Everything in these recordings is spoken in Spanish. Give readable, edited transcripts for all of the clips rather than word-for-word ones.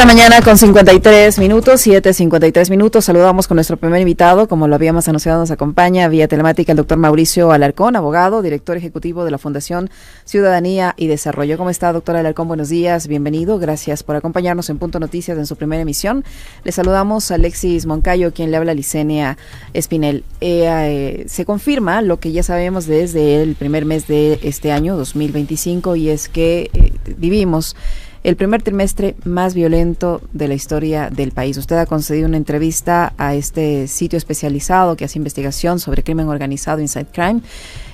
mañana con 53 minutos, 7:53 minutos. Saludamos con nuestro primer invitado, como lo habíamos anunciado, nos acompaña vía telemática el doctor Mauricio Alarcón, abogado, director ejecutivo de la Fundación Ciudadanía y Desarrollo. ¿Cómo está, doctor Alarcón? Buenos días, bienvenido. Gracias por acompañarnos en Punto Noticias en su primera emisión. Le saludamos a Alexis Moncayo, quien le habla a Licenia Espinel. Se confirma lo que ya sabemos desde el primer mes de este año, 2025, y es que vivimos el primer trimestre más violento de la historia del país. Usted ha concedido una entrevista a este sitio especializado que hace investigación sobre crimen organizado, Inside Crime,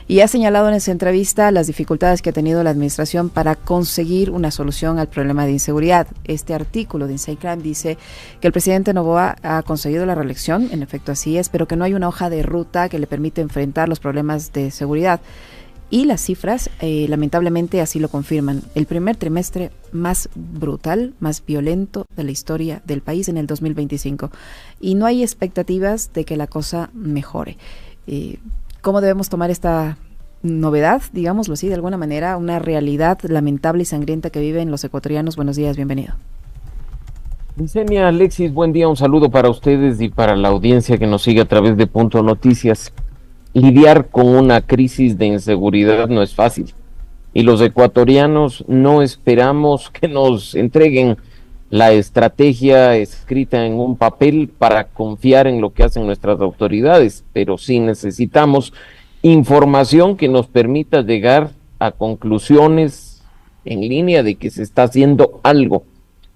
y ha señalado en esa entrevista las dificultades que ha tenido la administración para conseguir una solución al problema de inseguridad. Este artículo de Inside Crime dice que el presidente Noboa ha conseguido la reelección, en efecto así es, pero que no hay una hoja de ruta que le permita enfrentar los problemas de seguridad. Y las cifras, lamentablemente, así lo confirman. El primer trimestre más brutal, más violento de la historia del país en el 2025. Y no hay expectativas de que la cosa mejore. ¿Cómo debemos tomar esta novedad, digámoslo así, de alguna manera, una realidad lamentable y sangrienta que viven los ecuatorianos? Buenos días, bienvenido. Licenia, Alexis, buen día, un saludo para ustedes y para la audiencia que nos sigue a través de Punto Noticias. Lidiar con una crisis de inseguridad no es fácil y los ecuatorianos no esperamos que nos entreguen la estrategia escrita en un papel para confiar en lo que hacen nuestras autoridades, pero sí necesitamos información que nos permita llegar a conclusiones en línea de que se está haciendo algo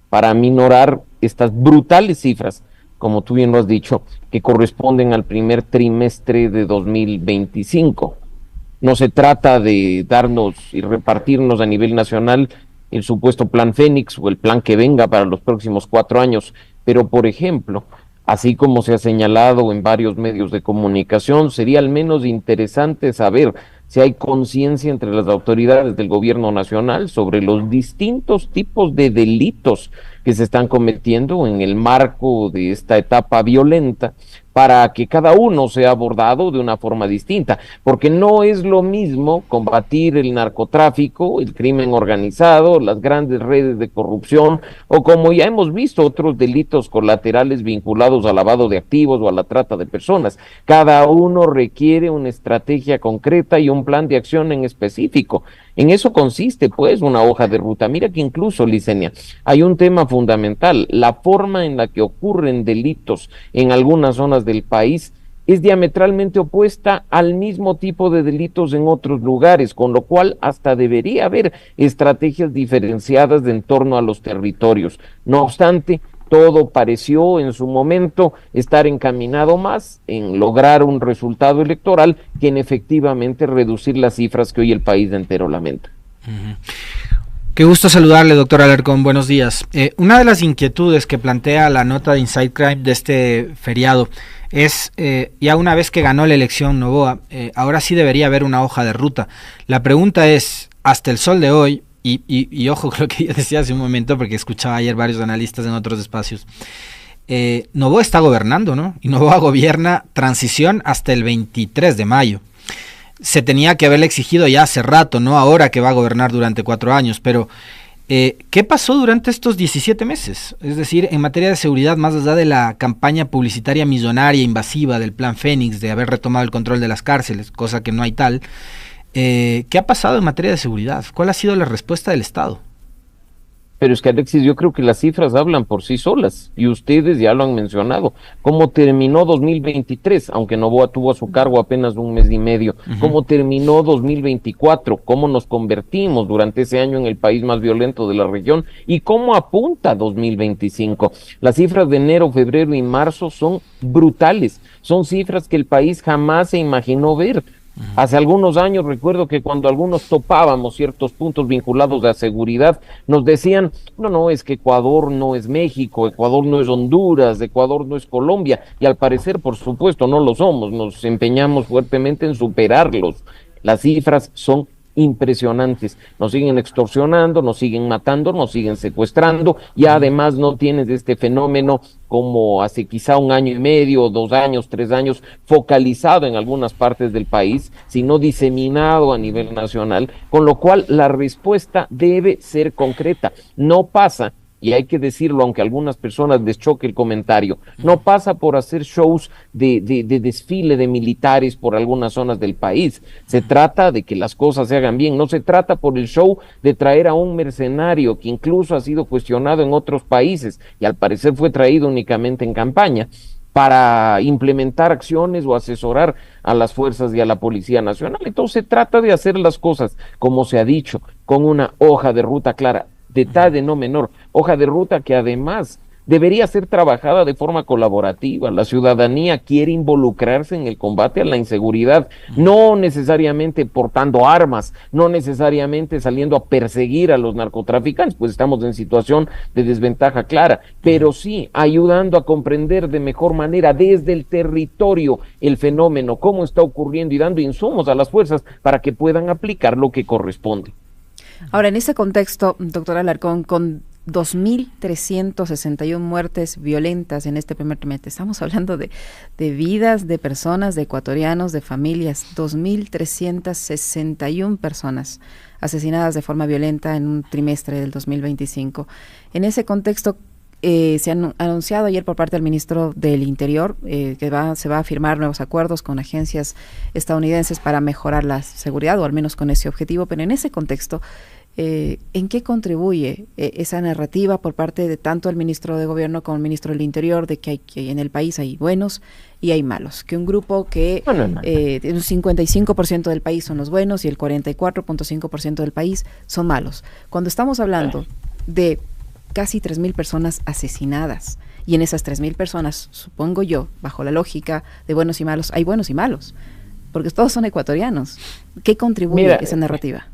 para minorar estas brutales cifras, como tú bien lo has dicho, que corresponden al primer trimestre de 2025. No se trata de darnos y repartirnos a nivel nacional el supuesto plan Fénix o el plan que venga para los próximos 4 años, pero por ejemplo, así como se ha señalado en varios medios de comunicación, sería al menos interesante saber si hay conciencia entre las autoridades del gobierno nacional sobre los distintos tipos de delitos que se están cometiendo en el marco de esta etapa violenta, para que cada uno sea abordado de una forma distinta, porque no es lo mismo combatir el narcotráfico, el crimen organizado, las grandes redes de corrupción, o como ya hemos visto, otros delitos colaterales vinculados al lavado de activos o a la trata de personas. Cada uno requiere una estrategia concreta y un plan de acción en específico. En eso consiste, pues, una hoja de ruta. Mira que incluso, Licenia, hay un tema fundamental. La forma en la que ocurren delitos en algunas zonas del país es diametralmente opuesta al mismo tipo de delitos en otros lugares, con lo cual hasta debería haber estrategias diferenciadas en torno a los territorios. No obstante, todo pareció en su momento estar encaminado más en lograr un resultado electoral que en efectivamente reducir las cifras que hoy el país entero lamenta. Qué gusto saludarle, doctor Alarcón, buenos días. Una de las inquietudes que plantea la nota de Inside Crime de este feriado es, ya una vez que ganó la elección Noboa, ahora sí debería haber una hoja de ruta. La pregunta es, hasta el sol de hoy, y ojo con lo que yo decía hace un momento, porque escuchaba ayer varios analistas en otros espacios, Noboa está gobernando, ¿no? Y Noboa gobierna transición hasta el 23 de mayo. Se tenía que haberle exigido ya hace rato, no ahora que va a gobernar durante 4 años, pero ¿qué pasó durante estos 17 meses? Es decir, en materia de seguridad, más allá de la campaña publicitaria millonaria, invasiva del plan Fénix, de haber retomado el control de las cárceles, cosa que no hay tal, ¿qué ha pasado en materia de seguridad? ¿Cuál ha sido la respuesta del Estado? Pero es que, Alexis, yo creo que las cifras hablan por sí solas, y ustedes ya lo han mencionado. ¿Cómo terminó 2023? Aunque Noboa tuvo a su cargo apenas un mes y medio. ¿Cómo terminó 2024? ¿Cómo nos convertimos durante ese año en el país más violento de la región? ¿Y cómo apunta 2025? Las cifras de enero, febrero y marzo son brutales. Son cifras que el país jamás se imaginó ver. Hace algunos años recuerdo que cuando algunos topábamos ciertos puntos vinculados a seguridad, nos decían, no, es que Ecuador no es México, Ecuador no es Honduras, Ecuador no es Colombia, y al parecer, por supuesto, no lo somos, nos empeñamos fuertemente en superarlos. Las cifras son impresionantes, nos siguen extorsionando, nos siguen matando, nos siguen secuestrando, y además no tienes este fenómeno como hace quizá 1 año y medio, 2 años, 3 años, focalizado en algunas partes del país, sino diseminado a nivel nacional, con lo cual la respuesta debe ser concreta. No pasa y hay que decirlo, aunque a algunas personas les choque el comentario, no pasa por hacer shows de desfile de militares por algunas zonas del país. Se trata de que las cosas se hagan bien, no se trata por el show de traer a un mercenario que incluso ha sido cuestionado en otros países y al parecer fue traído únicamente en campaña para implementar acciones o asesorar a las fuerzas y a la Policía Nacional. Entonces se trata de hacer las cosas, como se ha dicho, con una hoja de ruta clara, detalle no menor, hoja de ruta que además debería ser trabajada de forma colaborativa. La ciudadanía quiere involucrarse en el combate a la inseguridad, no necesariamente portando armas, no necesariamente saliendo a perseguir a los narcotraficantes, pues estamos en situación de desventaja clara, pero sí ayudando a comprender de mejor manera desde el territorio el fenómeno, cómo está ocurriendo y dando insumos a las fuerzas para que puedan aplicar lo que corresponde. Ahora, en ese contexto, doctor Alarcón, con 2.361 muertes violentas en este primer trimestre. Estamos hablando de vidas de personas, de ecuatorianos, de familias. 2.361 personas asesinadas de forma violenta en un trimestre del 2025. En ese contexto, se han anunciado ayer por parte del ministro del Interior que se va a firmar nuevos acuerdos con agencias estadounidenses para mejorar la seguridad, o al menos con ese objetivo, pero en ese contexto, ¿en qué contribuye esa narrativa por parte de tanto el ministro de Gobierno como el ministro del Interior de que en el país hay buenos y hay malos? Que un grupo que un 55% del país son los buenos y el 44.5% del país son malos. Cuando estamos hablando de casi 3.000 personas asesinadas, y en esas 3.000 personas, supongo yo, bajo la lógica de buenos y malos, hay buenos y malos, porque todos son ecuatorianos. ¿Qué contribuye esa narrativa?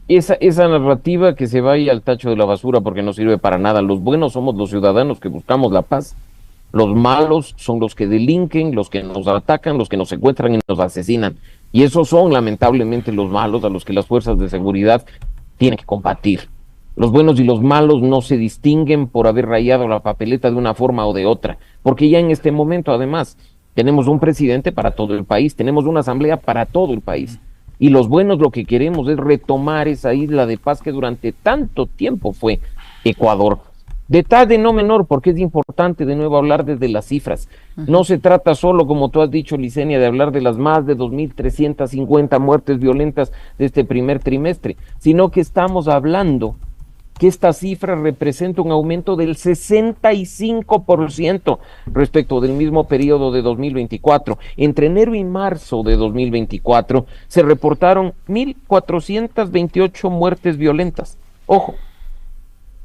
Esa narrativa que se vaya al tacho de la basura porque no sirve para nada. Los buenos somos los ciudadanos que buscamos la paz. Los malos son los que delinquen, los que nos atacan, los que nos secuestran y nos asesinan. Y esos son lamentablemente los malos a los que las fuerzas de seguridad tienen que combatir. Los buenos y los malos no se distinguen por haber rayado la papeleta de una forma o de otra, porque ya en este momento además tenemos un presidente para todo el país, tenemos una asamblea para todo el país. Y los buenos lo que queremos es retomar esa isla de paz que durante tanto tiempo fue Ecuador. Detalle no menor, porque es importante de nuevo hablar desde las cifras. No se trata solo, como tú has dicho, Licenia, de hablar de las más de 2.350 muertes violentas de este primer trimestre, sino que estamos hablando que esta cifra representa un aumento del 65% respecto del mismo periodo de 2024. Entre enero y marzo de 2024 se reportaron 1.428 muertes violentas. Ojo,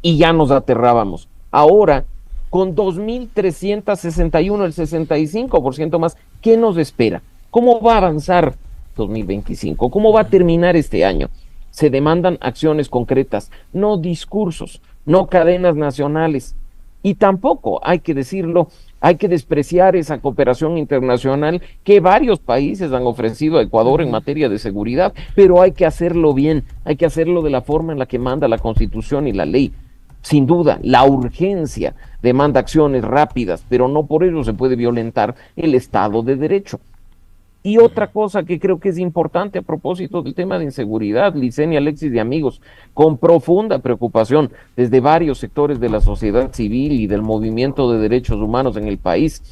y ya nos aterrábamos. Ahora, con 2.361, el 65% más, ¿qué nos espera? ¿Cómo va a avanzar 2025? ¿Cómo va a terminar este año? Se demandan acciones concretas, no discursos, no cadenas nacionales. Y tampoco, hay que decirlo, hay que despreciar esa cooperación internacional que varios países han ofrecido a Ecuador en materia de seguridad, pero hay que hacerlo bien, hay que hacerlo de la forma en la que manda la Constitución y la ley. Sin duda, la urgencia demanda acciones rápidas, pero no por ello se puede violentar el Estado de Derecho. Y otra cosa que creo que es importante a propósito del tema de inseguridad, Licenia, Alexis y amigos, con profunda preocupación desde varios sectores de la sociedad civil y del movimiento de derechos humanos en el país,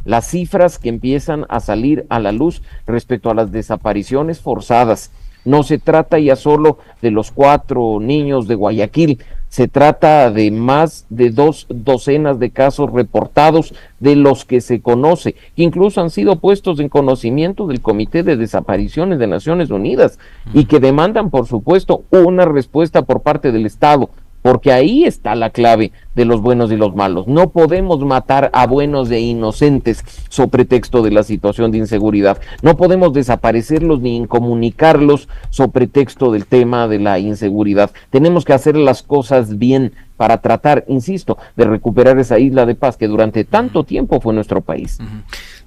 las cifras que empiezan a salir a la luz respecto a las desapariciones forzadas. No se trata ya solo de los 4 niños de Guayaquil, se trata de más de 2 docenas de casos reportados de los que se conoce, que incluso han sido puestos en conocimiento del Comité de Desapariciones de Naciones Unidas y que demandan, por supuesto, una respuesta por parte del Estado, porque ahí está la clave de los buenos y los malos. No podemos matar a buenos e inocentes sobre pretexto de la situación de inseguridad. No podemos desaparecerlos ni incomunicarlos sobre pretexto del tema de la inseguridad. Tenemos que hacer las cosas bien para tratar, insisto, de recuperar esa isla de paz que durante tanto tiempo fue nuestro país.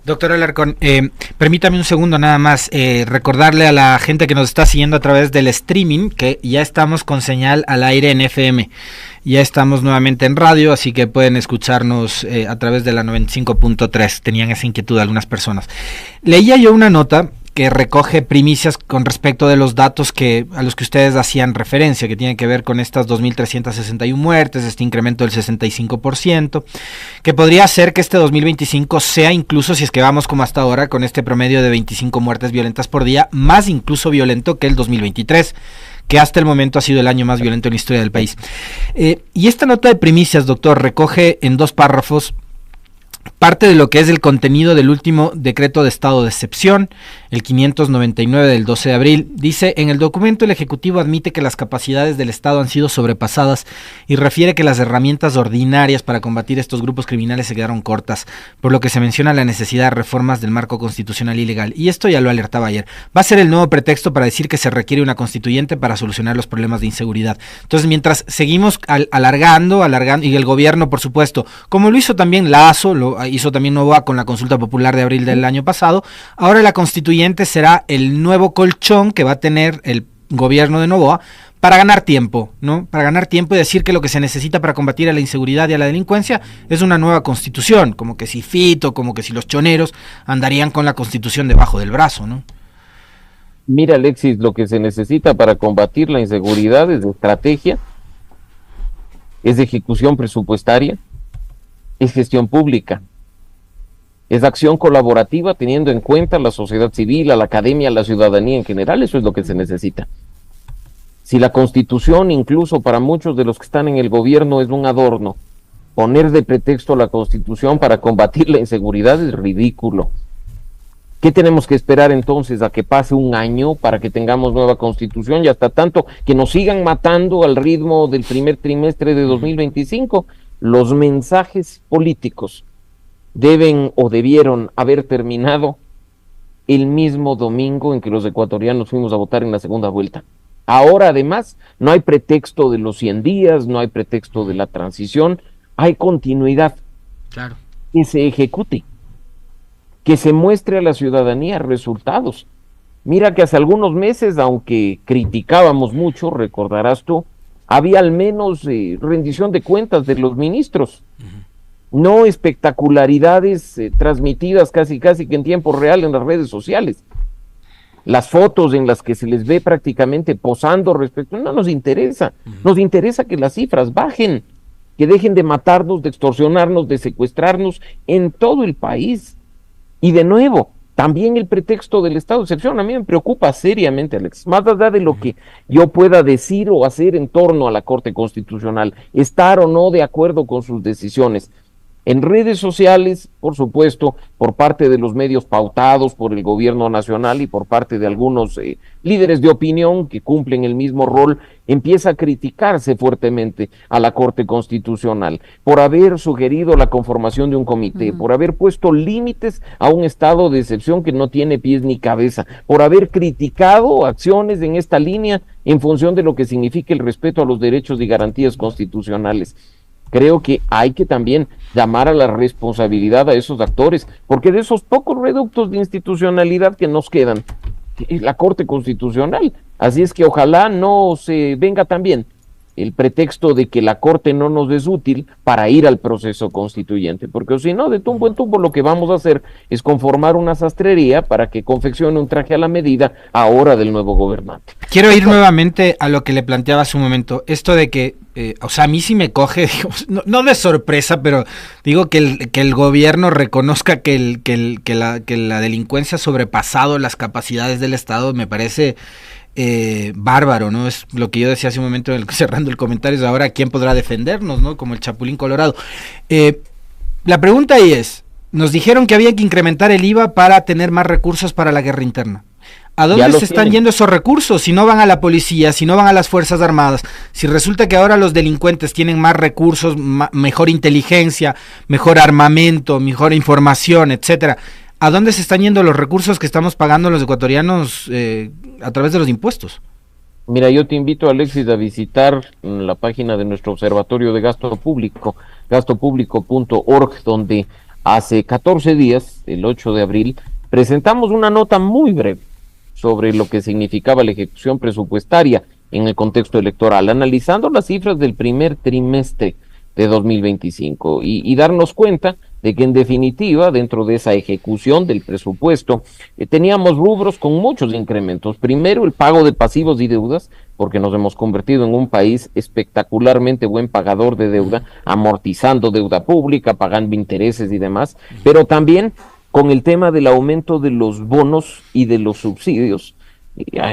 Doctor Alarcón, permítame un segundo nada más, recordarle a la gente que nos está siguiendo a través del streaming que ya estamos con señal al aire en FM, ya estamos nuevamente en radio, así que pueden escucharnos a través de la 95.3, tenían esa inquietud algunas personas. Leía yo una nota que recoge primicias con respecto de los datos a los que ustedes hacían referencia, que tienen que ver con estas 2.361 muertes, este incremento del 65%, que podría ser que este 2025 sea, incluso si es que vamos como hasta ahora, con este promedio de 25 muertes violentas por día, más incluso violento que el 2023, que hasta el momento ha sido el año más violento en la historia del país. Y esta nota de primicias, doctor, recoge en 2 párrafos parte de lo que es el contenido del último decreto de estado de excepción, el 599 del 12 de abril. Dice: en el documento el Ejecutivo admite que las capacidades del Estado han sido sobrepasadas y refiere que las herramientas ordinarias para combatir estos grupos criminales se quedaron cortas, por lo que se menciona la necesidad de reformas del marco constitucional y legal. Y esto ya lo alertaba ayer. Va a ser el nuevo pretexto para decir que se requiere una constituyente para solucionar los problemas de inseguridad. Entonces, mientras seguimos alargando, y el gobierno, por supuesto, como lo hizo también Lazo, lo hizo también Noboa con la consulta popular de abril del año pasado, ahora la constituyente será el nuevo colchón que va a tener el gobierno de Noboa para ganar tiempo, ¿no? Para ganar tiempo y decir que lo que se necesita para combatir a la inseguridad y a la delincuencia es una nueva constitución, como que si Fito, como que si los choneros andarían con la constitución debajo del brazo, ¿no? Mira, Alexis, lo que se necesita para combatir la inseguridad es estrategia, es ejecución presupuestaria, es gestión pública, es acción colaborativa teniendo en cuenta la sociedad civil, a la academia, a la ciudadanía en general. Eso es lo que se necesita. Si la Constitución, incluso para muchos de los que están en el gobierno, es un adorno, poner de pretexto la Constitución para combatir la inseguridad es ridículo. ¿Qué tenemos que esperar entonces? ¿A que pase un año para que tengamos nueva Constitución y hasta tanto que nos sigan matando al ritmo del primer trimestre de 2025? Los mensajes políticos deben o debieron haber terminado el mismo domingo en que los ecuatorianos fuimos a votar en la segunda vuelta. Ahora, además, no hay pretexto de los 100 días, no hay pretexto de la transición, hay continuidad. Claro. Que se ejecute, que se muestre a la ciudadanía resultados. Mira que hace algunos meses, aunque criticábamos mucho, recordarás tú, había al menos rendición de cuentas de los ministros. No espectacularidades transmitidas casi que en tiempo real en las redes sociales. Las fotos en las que se les ve prácticamente posando respecto, no nos interesa. Nos interesa que las cifras bajen, que dejen de matarnos, de extorsionarnos, de secuestrarnos en todo el país. Y de nuevo, también el pretexto del estado de excepción a mí me preocupa seriamente, Alex, más allá de lo que yo pueda decir o hacer en torno a la Corte Constitucional, estar o no de acuerdo con sus decisiones. En redes sociales, por supuesto, por parte de los medios pautados por el gobierno nacional y por parte de algunos líderes de opinión que cumplen el mismo rol, empieza a criticarse fuertemente a la Corte Constitucional por haber sugerido la conformación de un comité, por haber puesto límites a un estado de excepción que no tiene pies ni cabeza, por haber criticado acciones en esta línea en función de lo que significa el respeto a los derechos y garantías constitucionales. Creo que hay que también llamar a la responsabilidad a esos actores, porque de esos pocos reductos de institucionalidad que nos quedan, es la Corte Constitucional. Así es que ojalá no se venga también el pretexto de que la Corte no nos es útil para ir al proceso constituyente, porque si no, de tumbo en tumbo lo que vamos a hacer es conformar una sastrería para que confeccione un traje a la medida ahora del nuevo gobernante. Quiero ir nuevamente a lo que le planteaba hace un momento, esto de que, a mí sí me coge, digamos, no de sorpresa, pero digo que el gobierno reconozca que la delincuencia ha sobrepasado las capacidades del Estado, me parece bárbaro, ¿no? Es lo que yo decía hace un momento cerrando el comentario, es ahora quién podrá defendernos, ¿no? Como el Chapulín Colorado. La pregunta ahí es, nos dijeron que había que incrementar el IVA para tener más recursos para la guerra interna. ¿A dónde se están yendo esos recursos? Si no van a la policía, si no van a las Fuerzas Armadas, si resulta que ahora los delincuentes tienen más recursos, mejor inteligencia, mejor armamento, mejor información, etcétera, ¿a dónde se están yendo los recursos que estamos pagando los ecuatorianos a través de los impuestos? Mira, yo te invito, Alexis, a visitar la página de nuestro Observatorio de Gasto Público, gastopublico.org, donde hace 14 días, el 8 de abril, presentamos una nota muy breve sobre lo que significaba la ejecución presupuestaria en el contexto electoral, analizando las cifras del primer trimestre de 2025 y darnos cuenta de que en definitiva, dentro de esa ejecución del presupuesto, teníamos rubros con muchos incrementos. Primero, el pago de pasivos y deudas, porque nos hemos convertido en un país espectacularmente buen pagador de deuda, amortizando deuda pública, pagando intereses y demás, pero también con el tema del aumento de los bonos y de los subsidios.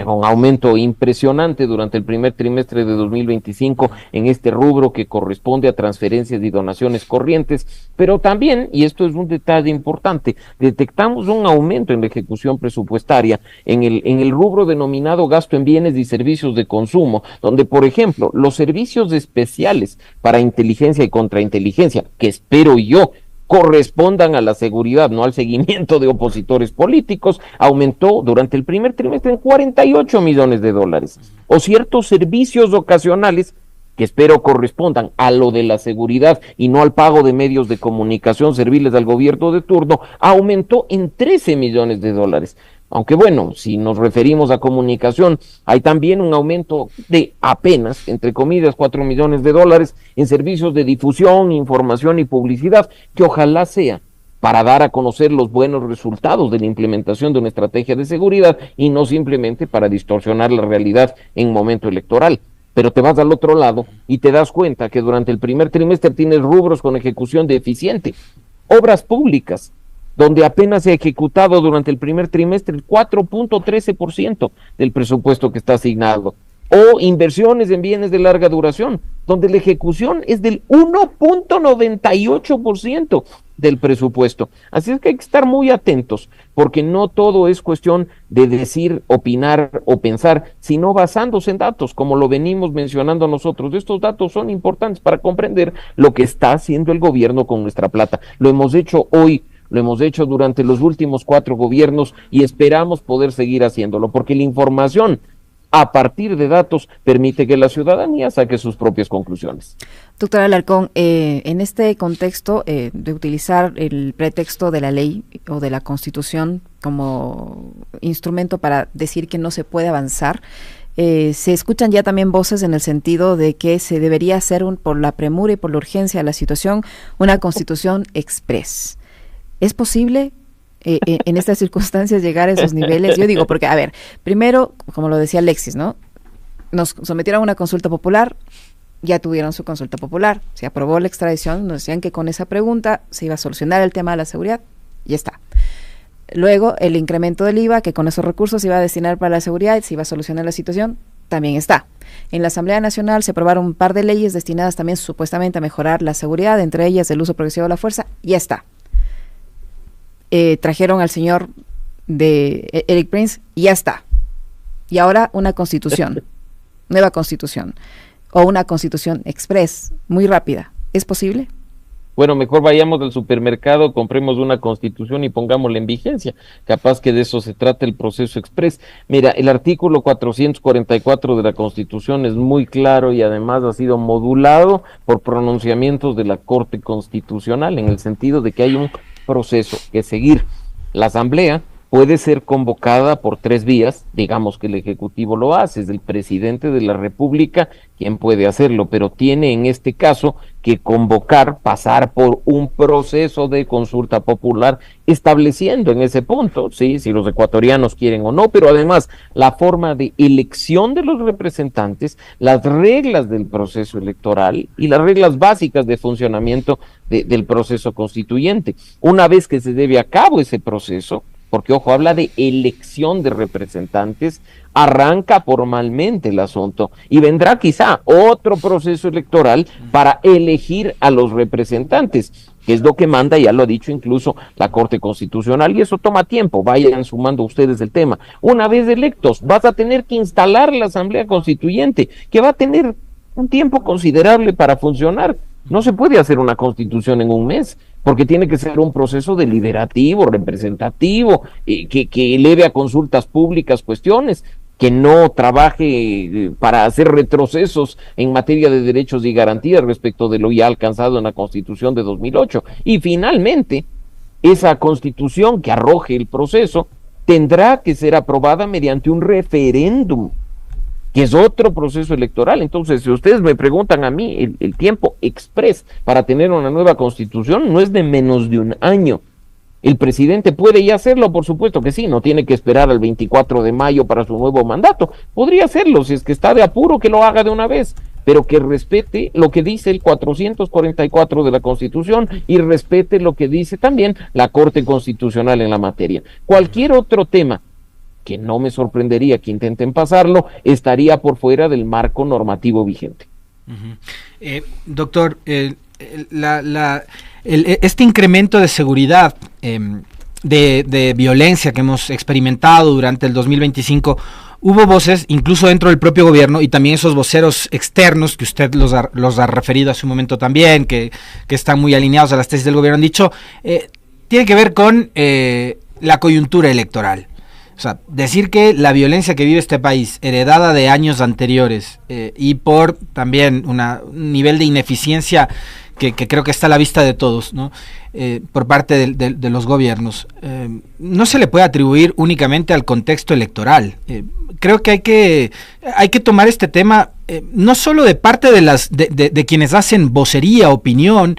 Un aumento impresionante durante el primer trimestre de 2025 en este rubro que corresponde a transferencias y donaciones corrientes, pero también, y esto es un detalle importante, detectamos un aumento en la ejecución presupuestaria en el rubro denominado gasto en bienes y servicios de consumo, donde, por ejemplo, los servicios especiales para inteligencia y contrainteligencia, que espero yo correspondan a la seguridad, no al seguimiento de opositores políticos, aumentó durante el primer trimestre en 48 millones de dólares. O ciertos servicios ocasionales, que espero correspondan a lo de la seguridad y no al pago de medios de comunicación serviles al gobierno de turno, aumentó en 13 millones de dólares. Aunque bueno, si nos referimos a comunicación, hay también un aumento de apenas, entre comillas, 4 millones de dólares en servicios de difusión, información y publicidad, que ojalá sea para dar a conocer los buenos resultados de la implementación de una estrategia de seguridad y no simplemente para distorsionar la realidad en momento electoral. Pero te vas al otro lado y te das cuenta que durante el primer trimestre tienes rubros con ejecución deficiente, obras públicas, donde apenas se ha ejecutado durante el primer trimestre el 4.13% del presupuesto que está asignado, o inversiones en bienes de larga duración, donde la ejecución es del 1.98% del presupuesto. Así es que hay que estar muy atentos, porque no todo es cuestión de decir, opinar o pensar, sino basándose en datos, como lo venimos mencionando nosotros. Estos datos son importantes para comprender lo que está haciendo el gobierno con nuestra plata. Lo hemos hecho hoy, lo hemos hecho durante los últimos 4 gobiernos y esperamos poder seguir haciéndolo, porque la información a partir de datos permite que la ciudadanía saque sus propias conclusiones. Doctor Alarcón, en este contexto de utilizar el pretexto de la ley o de la Constitución como instrumento para decir que no se puede avanzar, se escuchan ya también voces en el sentido de que se debería hacer, por la premura y por la urgencia de la situación, una Constitución express. ¿Es posible en estas circunstancias llegar a esos niveles? Yo digo, porque, a ver, primero, como lo decía Alexis, ¿no? Nos sometieron a una consulta popular, ya tuvieron su consulta popular, se aprobó la extradición, nos decían que con esa pregunta se iba a solucionar el tema de la seguridad, y ya está. Luego, el incremento del IVA, que con esos recursos se iba a destinar para la seguridad, se iba a solucionar la situación, también está. En la Asamblea Nacional se aprobaron un par de leyes destinadas también supuestamente a mejorar la seguridad, entre ellas el uso progresivo de la fuerza, ya está. Trajeron al señor de Eric Prince y ya está. Y ahora una constitución, nueva constitución, o una constitución express, muy rápida. ¿Es posible? Bueno, mejor vayamos al supermercado, compremos una constitución y pongámosla en vigencia. Capaz que de eso se trata el proceso express. Mira, el artículo 444 de la Constitución es muy claro y además ha sido modulado por pronunciamientos de la Corte Constitucional, en el sentido de que hay un proceso que seguir. La Asamblea puede ser convocada por 3 vías, digamos que el Ejecutivo lo hace, es el presidente de la República quien puede hacerlo, pero tiene en este caso que convocar, pasar por un proceso de consulta popular, estableciendo en ese punto, sí, si los ecuatorianos quieren o no, pero además la forma de elección de los representantes, las reglas del proceso electoral y las reglas básicas de funcionamiento del proceso constituyente. Una vez que se lleve a cabo ese proceso, porque ojo, habla de elección de representantes, arranca formalmente el asunto y vendrá quizá otro proceso electoral para elegir a los representantes, que es lo que manda, ya lo ha dicho incluso la Corte Constitucional, y eso toma tiempo. Vayan sumando ustedes el tema. Una vez electos, vas a tener que instalar la Asamblea Constituyente, que va a tener un tiempo considerable para funcionar. No se puede hacer una constitución en un mes, porque tiene que ser un proceso deliberativo, representativo, que eleve a consultas públicas cuestiones, que no trabaje para hacer retrocesos en materia de derechos y garantías respecto de lo ya alcanzado en la Constitución de 2008. Y finalmente, esa Constitución que arroje el proceso tendrá que ser aprobada mediante un referéndum, que es otro proceso electoral. Entonces, si ustedes me preguntan a mí, el tiempo express para tener una nueva constitución no es de menos de un año. ¿El presidente puede ya hacerlo? Por supuesto que sí, no tiene que esperar al 24 de mayo para su nuevo mandato. Podría hacerlo, si es que está de apuro, que lo haga de una vez, pero que respete lo que dice el 444 de la Constitución y respete lo que dice también la Corte Constitucional en la materia. Cualquier otro tema, que no me sorprendería que intenten pasarlo, estaría por fuera del marco normativo vigente. Doctor, este incremento de seguridad, de violencia que hemos experimentado durante el 2025, hubo voces, incluso dentro del propio gobierno, y también esos voceros externos, que usted los ha referido hace un momento también, que están muy alineados a las tesis del gobierno, han dicho, tiene que ver con la coyuntura electoral. O sea, decir que la violencia que vive este país, heredada de años anteriores, y por también un nivel de ineficiencia que creo que está a la vista de todos, ¿no? Por parte de los gobiernos, no se le puede atribuir únicamente al contexto electoral. Creo que hay que tomar este tema no solo de parte de quienes hacen vocería, opinión,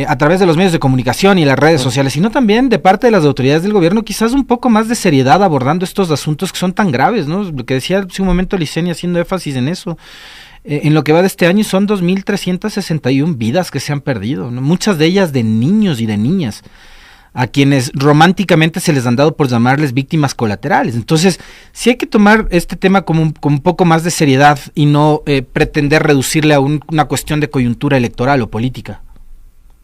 a través de los medios de comunicación y las redes sociales, sino también de parte de las autoridades del gobierno, quizás un poco más de seriedad abordando estos asuntos que son tan graves, ¿no? Lo que decía hace un momento Licenia, haciendo énfasis en eso. En lo que va de este año son 2.361 vidas que se han perdido, ¿no? Muchas de ellas de niños y de niñas, a quienes románticamente se les han dado por llamarles víctimas colaterales. Entonces, sí hay que tomar este tema con un poco más de seriedad y no pretender reducirle a una cuestión de coyuntura electoral o política.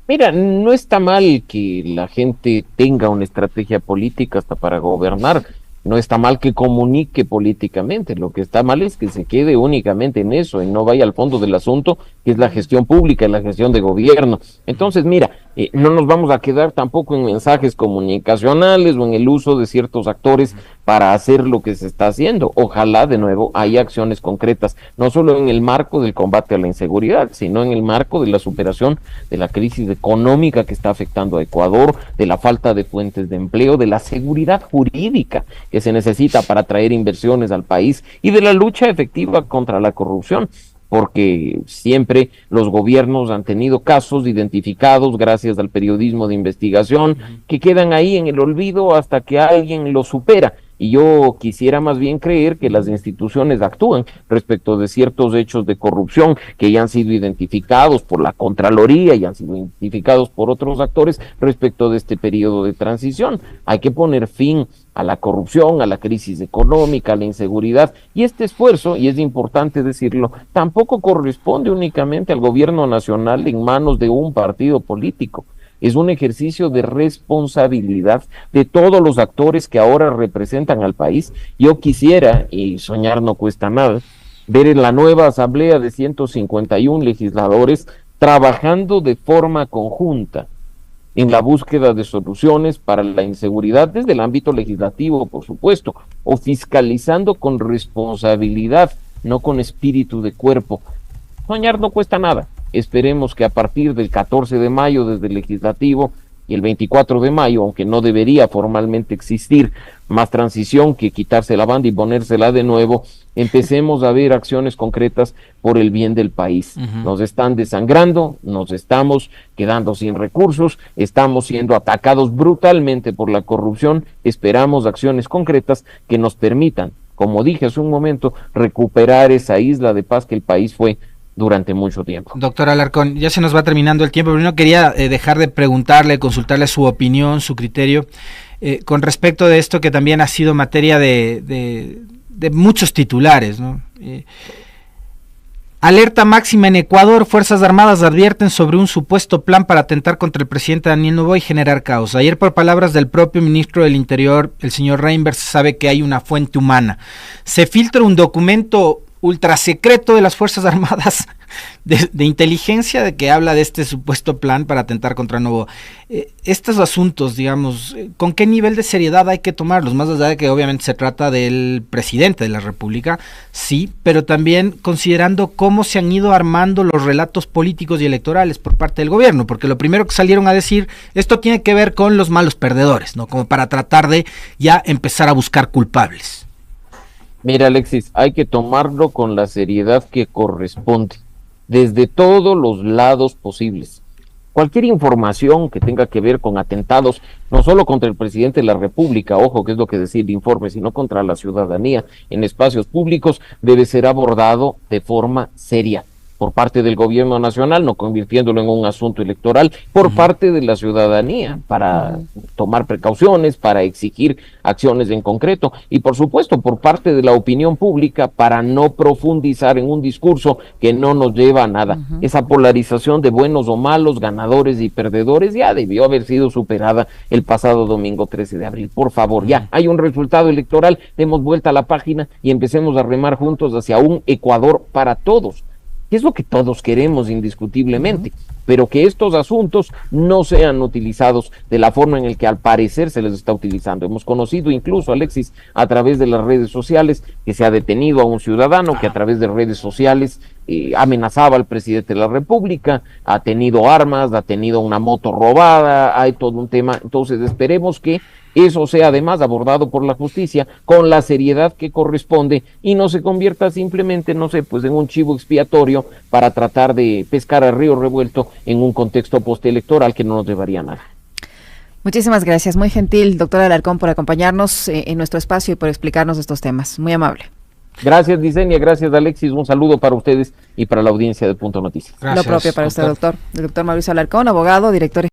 Mira, no está mal que la gente tenga una estrategia política hasta para gobernar. No está mal que comunique políticamente, lo que está mal es que se quede únicamente en eso y no vaya al fondo del asunto, que es la gestión pública y la gestión de gobierno. Entonces, mira, no nos vamos a quedar tampoco en mensajes comunicacionales o en el uso de ciertos actores para hacer lo que se está haciendo. Ojalá, de nuevo, haya acciones concretas, no solo en el marco del combate a la inseguridad, sino en el marco de la superación de la crisis económica que está afectando a Ecuador, de la falta de fuentes de empleo, de la seguridad jurídica que se necesita para traer inversiones al país y de la lucha efectiva contra la corrupción, porque siempre los gobiernos han tenido casos identificados gracias al periodismo de investigación que quedan ahí en el olvido hasta que alguien los supera. Y yo quisiera más bien creer que las instituciones actúan respecto de ciertos hechos de corrupción que ya han sido identificados por la Contraloría y han sido identificados por otros actores respecto de este periodo de transición. Hay que poner fin a la corrupción, a la crisis económica, a la inseguridad, y este esfuerzo, y es importante decirlo, tampoco corresponde únicamente al gobierno nacional en manos de un partido político. Es un ejercicio de responsabilidad de todos los actores que ahora representan al país. Yo quisiera, y soñar no cuesta nada, ver en la nueva asamblea de 151 legisladores trabajando de forma conjunta en la búsqueda de soluciones para la inseguridad desde el ámbito legislativo, por supuesto, o fiscalizando con responsabilidad, no con espíritu de cuerpo. Soñar no cuesta nada. Esperemos que a partir del 14 de mayo desde el legislativo y el 24 de mayo, aunque no debería formalmente existir más transición que quitarse la banda y ponérsela de nuevo, empecemos a ver acciones concretas por el bien del país. Nos están desangrando, nos estamos quedando sin recursos, estamos siendo atacados brutalmente por la corrupción. Esperamos acciones concretas que nos permitan, como dije hace un momento, recuperar esa isla de paz que el país fue durante mucho tiempo. Doctor Alarcón, ya se nos va terminando el tiempo, pero no quería dejar de preguntarle, consultarle su opinión, su criterio, con respecto de esto que también ha sido materia de muchos titulares, ¿no? Alerta máxima en Ecuador, Fuerzas Armadas advierten sobre un supuesto plan para atentar contra el presidente Daniel Noboa y generar caos. Ayer, por palabras del propio ministro del Interior, el señor Reinberg, se sabe que hay una fuente humana. Se filtra un documento ultrasecreto de las Fuerzas Armadas de inteligencia de que habla de este supuesto plan para atentar contra Noboa. Estos asuntos, digamos, ¿con qué nivel de seriedad hay que tomarlos? Más allá de que obviamente se trata del presidente de la República, sí, pero también considerando cómo se han ido armando los relatos políticos y electorales por parte del gobierno, porque lo primero que salieron a decir, esto tiene que ver con los malos perdedores, ¿no? Como para tratar de ya empezar a buscar culpables. Mira, Alexis, hay que tomarlo con la seriedad que corresponde, desde todos los lados posibles. Cualquier información que tenga que ver con atentados, no solo contra el presidente de la República, ojo, que es lo que decía el informe, sino contra la ciudadanía en espacios públicos, debe ser abordado de forma seria por parte del gobierno nacional, no convirtiéndolo en un asunto electoral, por parte de la ciudadanía, para tomar precauciones, para exigir acciones en concreto, y por supuesto por parte de la opinión pública, para no profundizar en un discurso que no nos lleva a nada. Esa polarización de buenos o malos, ganadores y perdedores, ya debió haber sido superada el pasado domingo 13 de abril. Por favor, ya hay un resultado electoral, demos vuelta a la página y empecemos a remar juntos hacia un Ecuador para todos, que es lo que todos queremos indiscutiblemente, pero que estos asuntos no sean utilizados de la forma en la que al parecer se les está utilizando. Hemos conocido incluso, Alexis, a través de las redes sociales, que se ha detenido a un ciudadano que a través de redes sociales amenazaba al presidente de la República, ha tenido armas, ha tenido una moto robada, hay todo un tema. Entonces esperemos que eso sea además abordado por la justicia con la seriedad que corresponde y no se convierta simplemente, no sé, pues en un chivo expiatorio para tratar de pescar al río revuelto en un contexto postelectoral que no nos llevaría a nada. Muchísimas gracias, muy gentil, doctor Alarcón, por acompañarnos en nuestro espacio y por explicarnos estos temas. Muy amable. Gracias, Licenia, gracias, Alexis, un saludo para ustedes y para la audiencia de Punto Noticias. Gracias, lo propio para usted, doctor. El doctor Mauricio Alarcón, abogado, director